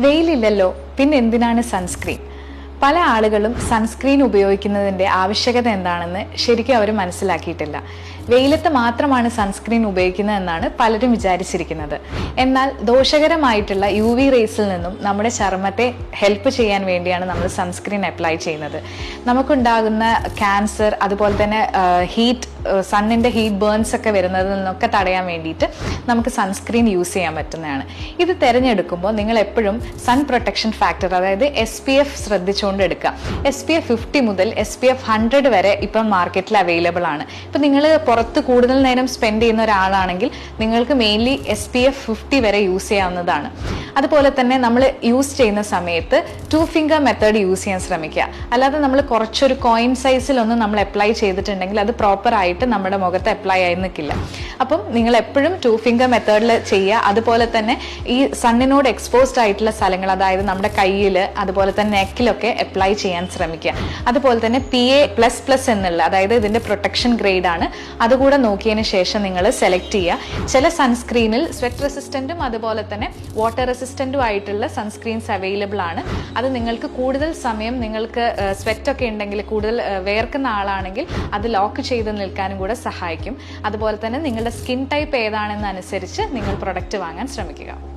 വെയിലില്ലല്ലോ, പിന്നെ എന്തിനാണ് സൺസ്ക്രീൻ? പല ആളുകളും സൺസ്ക്രീൻ ഉപയോഗിക്കുന്നതിൻ്റെ ആവശ്യകത എന്താണെന്ന് ശരിക്കും അവർ മനസ്സിലാക്കിയിട്ടില്ല. വെയിലത്ത് മാത്രമാണ് സൺസ്ക്രീൻ ഉപയോഗിക്കുന്നതെന്നാണ് പലരും വിചാരിച്ചിരിക്കുന്നത്. എന്നാൽ ദോഷകരമായിട്ടുള്ള UV റേസിൽ നിന്നും നമ്മുടെ ചർമ്മത്തെ ഹെൽപ്പ് ചെയ്യാൻ വേണ്ടിയാണ് നമ്മൾ സൺസ്ക്രീൻ അപ്ലൈ ചെയ്യുന്നത്. നമുക്കുണ്ടാകുന്ന ക്യാൻസർ, അതുപോലെ തന്നെ സണ്ണിൻ്റെ ഹീറ്റ് ബേൺസ് ഒക്കെ വരുന്നതിൽ നിന്നൊക്കെ തടയാൻ വേണ്ടിയിട്ട് നമുക്ക് സൺസ്ക്രീൻ യൂസ് ചെയ്യാൻ പറ്റുന്നതാണ്. ഇത് തിരഞ്ഞെടുക്കുമ്പോൾ നിങ്ങൾ എപ്പോഴും സൺ പ്രൊട്ടക്ഷൻ ഫാക്ടർ, അതായത് SPF ശ്രദ്ധിച്ചുകൊണ്ട് എടുക്കുക. SPF 50 മുതൽ SPF 100 വരെ ഇപ്പം മാർക്കറ്റിൽ അവൈലബിൾ ആണ്. ഇപ്പം നിങ്ങൾ പുറത്ത് കൂടുതൽ നേരം സ്പെൻഡ് ചെയ്യുന്ന ഒരാളാണെങ്കിൽ നിങ്ങൾക്ക് മെയിൻലി SPF 50 വരെ യൂസ് ചെയ്യാവുന്നതാണ്. അതുപോലെ തന്നെ നമ്മൾ യൂസ് ചെയ്യുന്ന സമയത്ത് 2 ഫിംഗർ മെത്തേഡ് യൂസ് ചെയ്യാൻ ശ്രമിക്കുക. അല്ലാതെ നമ്മൾ കുറച്ചൊരു കോയിൻ സൈസിലൊന്നും നമ്മൾ അപ്ലൈ ചെയ്തിട്ടുണ്ടെങ്കിൽ അത് പ്രോപ്പർ ആയിട്ട് നമ്മുടെ മുഖത്ത് അപ്ലൈ ആയി നിൽക്കില്ല. അപ്പം നിങ്ങൾ എപ്പോഴും 2 ഫിംഗർ മെത്തേഡിൽ ചെയ്യുക. അതുപോലെ തന്നെ ഈ സണ്ണിനോട് എക്സ്പോസ്ഡ് ആയിട്ടുള്ള സ്ഥലങ്ങൾ, അതായത് നമ്മുടെ കയ്യിൽ, അതുപോലെ തന്നെ നെക്കിലൊക്കെ അപ്ലൈ ചെയ്യാൻ ശ്രമിക്കുക. അതുപോലെ തന്നെ PA++ എന്നുള്ള, അതായത് ഇതിന്റെ പ്രൊട്ടക്ഷൻ ഗ്രേഡ് ആണ്, അതുകൂടെ നോക്കിയതിന് ശേഷം നിങ്ങൾ സെലക്ട് ചെയ്യുക. ചില സൺസ്ക്രീനിൽ സ്വെറ്റ് റെസിസ്റ്റന്റും അതുപോലെ തന്നെ വാട്ടർ റെസിസ്റ്റന്റും ആയിട്ടുള്ള സൺസ്ക്രീൻസ് അവൈലബിൾ ആണ്. അത് നിങ്ങൾക്ക് കൂടുതൽ സമയം, നിങ്ങൾക്ക് സ്വെറ്റ് ഒക്കെ ഉണ്ടെങ്കിൽ, കൂടുതൽ വേർക്കുന്ന ആളാണെങ്കിൽ അത് ലോക്ക് ചെയ്ത് നിൽക്കാനും കൂടെ സഹായിക്കും. അതുപോലെ തന്നെ നിങ്ങളുടെ സ്കിൻ ടൈപ്പ് ഏതാണെന്ന് അനുസരിച്ച് നിങ്ങൾ പ്രൊഡക്റ്റ് വാങ്ങാൻ ശ്രമിക്കുക.